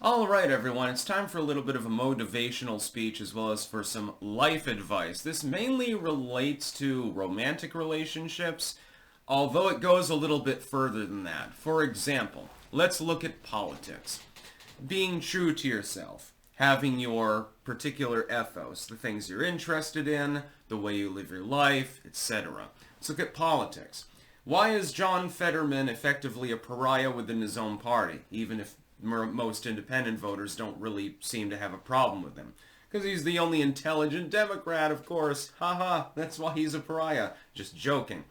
Alright everyone, it's time for a little bit of a motivational speech as well as for some life advice. This mainly relates to romantic relationships, although it goes a little bit further than that. For example, let's look at politics. Being true to yourself, having your particular ethos, the things you're interested in, the way you live your life, etc. Let's look at politics. Why is John Fetterman effectively a pariah within his own party, even if most independent voters don't really seem to have a problem with him? Because he's the only intelligent Democrat, of course. Haha, that's why he's a pariah. Just joking.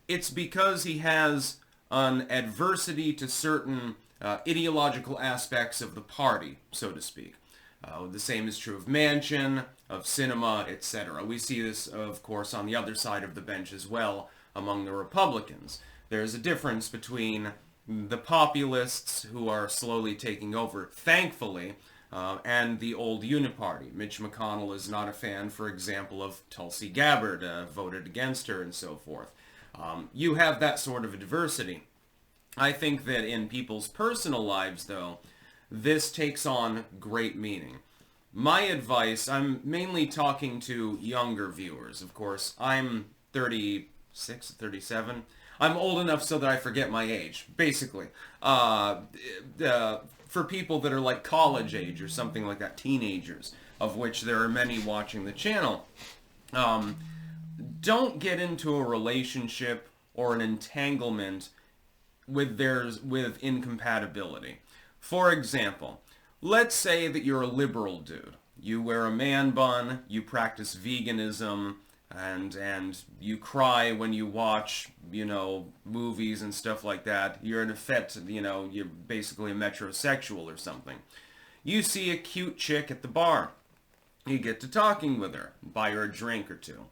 It's because he has an adversity to certain ideological aspects of the party, so to speak. The same is true of Manchin, of Sinema, etc. We see this, of course, on the other side of the bench as well, among the Republicans. There's a difference between the populists who are slowly taking over, thankfully, and the old uniparty. Mitch McConnell is not a fan, for example, of Tulsi Gabbard, voted against her and so forth. You have that sort of a diversity. I think that in people's personal lives, though, this takes on great meaning. My advice, I'm mainly talking to younger viewers, of course. I'm 36, 37. I'm old enough so that I forget my age, basically. For people that are like college age or something like that, teenagers, of which there are many watching the channel, don't get into a relationship or an entanglement with incompatibility. For example, let's say that you're a liberal dude. You wear a man bun, you practice veganism, and you cry when you watch, movies and stuff like that. You're in effect, you're basically a metrosexual or something. You see a cute chick at the bar. You get to talking with her, buy her a drink or two.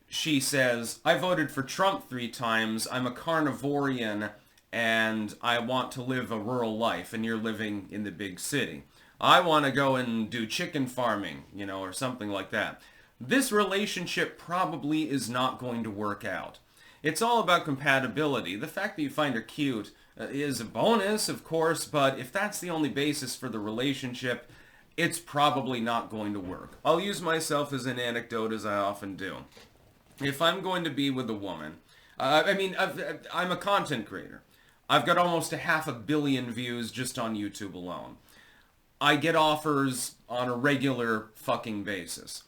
She says, I voted for Trump 3 times, I'm a carnivorian, and I want to live a rural life, and you're living in the big city. I want to go and do chicken farming, or something like that. This relationship probably is not going to work out. It's all about compatibility. The fact that you find her cute is a bonus, of course, but if that's the only basis for the relationship, it's probably not going to work. I'll use myself as an anecdote, as I often do. If I'm going to be with a woman, I'm a content creator. I've got almost 500 million views just on YouTube alone. I get offers on a regular fucking basis.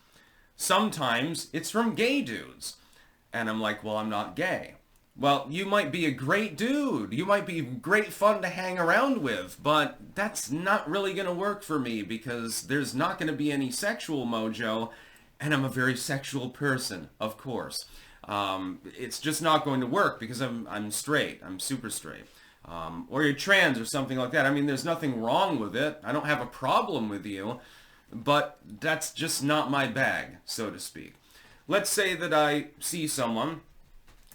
Sometimes it's from gay dudes. And I'm like, well, I'm not gay. Well, you might be a great dude. You might be great fun to hang around with, but that's not really going to work for me because there's not going to be any sexual mojo, and I'm a very sexual person, of course. It's just not going to work because I'm straight. I'm super straight. Or you're trans or something like that. I mean, there's nothing wrong with it. I don't have a problem with you, but that's just not my bag, so to speak. Let's say that I see someone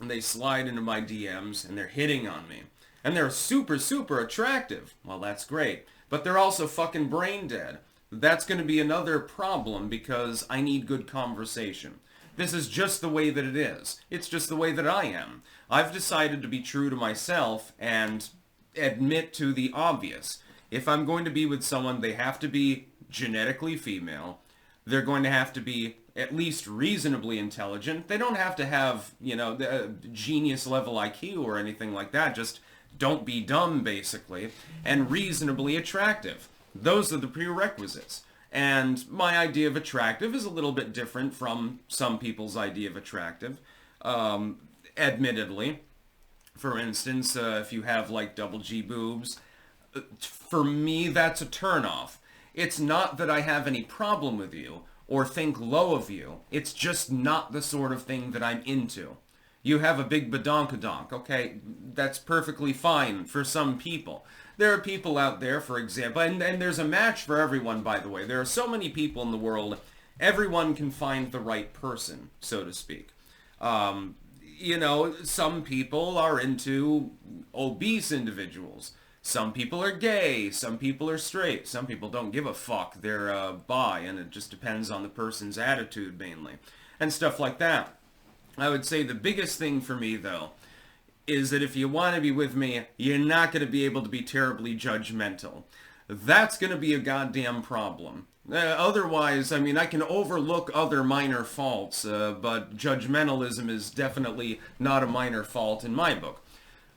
and they slide into my DMs and they're hitting on me. And they're super, super attractive. Well, that's great. But they're also fucking brain dead. That's going to be another problem because I need good conversation. This is just the way that it is. It's just the way that I am. I've decided to be true to myself and admit to the obvious. If I'm going to be with someone, they have to be genetically female. They're going to have to be at least reasonably intelligent. They don't have to have, the genius level IQ or anything like that. Just don't be dumb, basically. And reasonably attractive. Those are the prerequisites. And my idea of attractive is a little bit different from some people's idea of attractive. Admittedly. For instance, if you have like double G boobs, for me that's a turnoff. It's not that I have any problem with you or think low of you. It's just not the sort of thing that I'm into. You have a big badonkadonk, okay? That's perfectly fine for some people. There are people out there, for example, and there's a match for everyone, by the way. There are so many people in the world, everyone can find the right person, so to speak. Some people are into obese individuals. Some people are gay, some people are straight, some people don't give a fuck, they're bi, and it just depends on the person's attitude mainly, and stuff like that. I would say the biggest thing for me, though, is that if you want to be with me, you're not going to be able to be terribly judgmental. that's going to be a goddamn problem. Otherwise, I mean, I can overlook other minor faults, but judgmentalism is definitely not a minor fault in my book.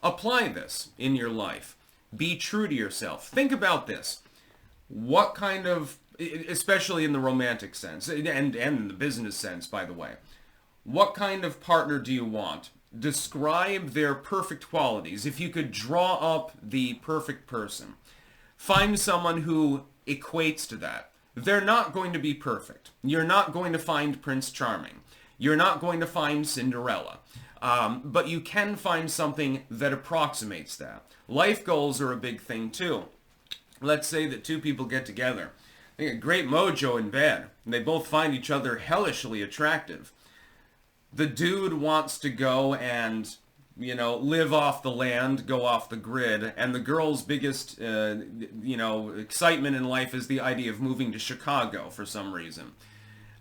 Apply this in your life. Be true to yourself. Think about this. What kind of, especially in the romantic sense, and in the business sense, by the way, what kind of partner do you want? Describe their perfect qualities. If you could draw up the perfect person, find someone who equates to that. They're not going to be perfect. You're not going to find Prince Charming. You're not going to find Cinderella. But you can find something that approximates that. Life goals are a big thing too. Let's say that two people get together. They get great mojo in bed, and they both find each other hellishly attractive. The dude wants to go and, live off the land, go off the grid, and the girl's biggest, excitement in life is the idea of moving to Chicago for some reason.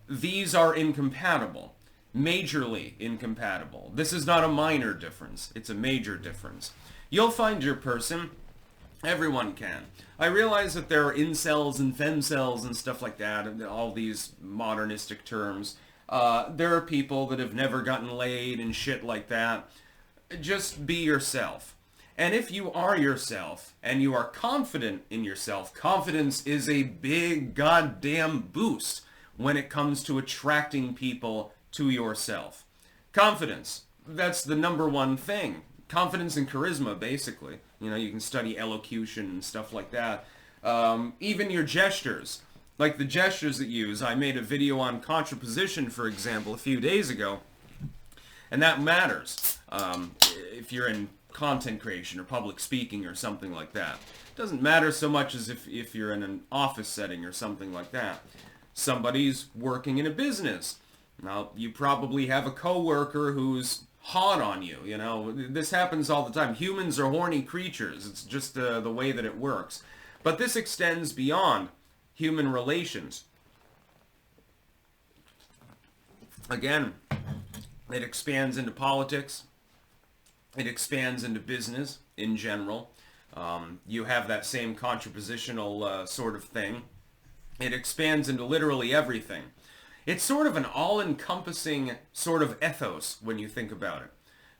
These are incompatible. Majorly incompatible. This is not a minor difference. It's a major difference. You'll find your person. Everyone can. I realize that there are incels and femcells and stuff like that, and all these modernistic terms. There are people that have never gotten laid and shit like that. Just be yourself. And if you are yourself, and you are confident in yourself, confidence is a big goddamn boost when it comes to attracting people to yourself. Confidence. That's the number one thing. Confidence and charisma, basically. You can study elocution and stuff like that. Even your gestures. Like the gestures that you use. I made a video on contraposition, for example, a few days ago. And that matters. If you're in content creation or public speaking or something like that. It doesn't matter so much as if you're in an office setting or something like that. Somebody's working in a business. Now, you probably have a coworker who's hot on you, This happens all the time. Humans are horny creatures. It's just the way that it works. But this extends beyond human relations. Again, it expands into politics. It expands into business in general. You have that same contrapositional sort of thing. It expands into literally everything. It's sort of an all-encompassing sort of ethos when you think about it.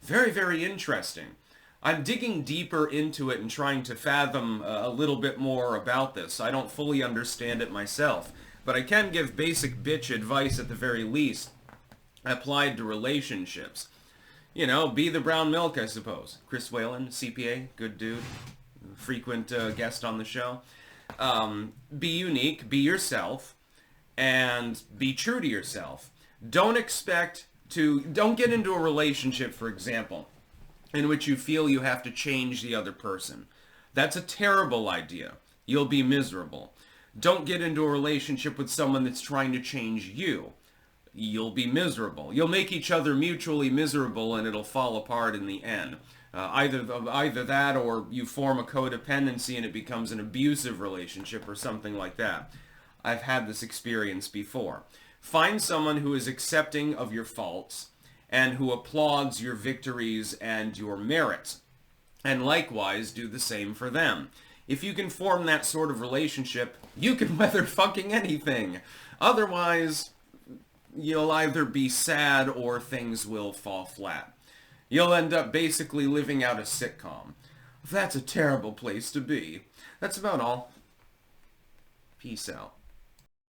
Very, very interesting. I'm digging deeper into it and trying to fathom a little bit more about this. I don't fully understand it myself, but I can give basic bitch advice at the very least, applied to relationships. Be the brown milk, I suppose. Chris Whalen, CPA, good dude, frequent guest on the show. Be unique, be yourself, and be true to yourself. Don't get into a relationship, for example, in which you feel you have to change the other person. That's a terrible idea. You'll be miserable. Don't get into a relationship with someone that's trying to change you. You'll be miserable. You'll make each other mutually miserable and it'll fall apart in the end. Either that or you form a codependency and it becomes an abusive relationship or something like that. I've had this experience before. Find someone who is accepting of your faults and who applauds your victories and your merits. And likewise, do the same for them. If you can form that sort of relationship, you can weather fucking anything. Otherwise, you'll either be sad or things will fall flat. You'll end up basically living out a sitcom. That's a terrible place to be. That's about all. Peace out.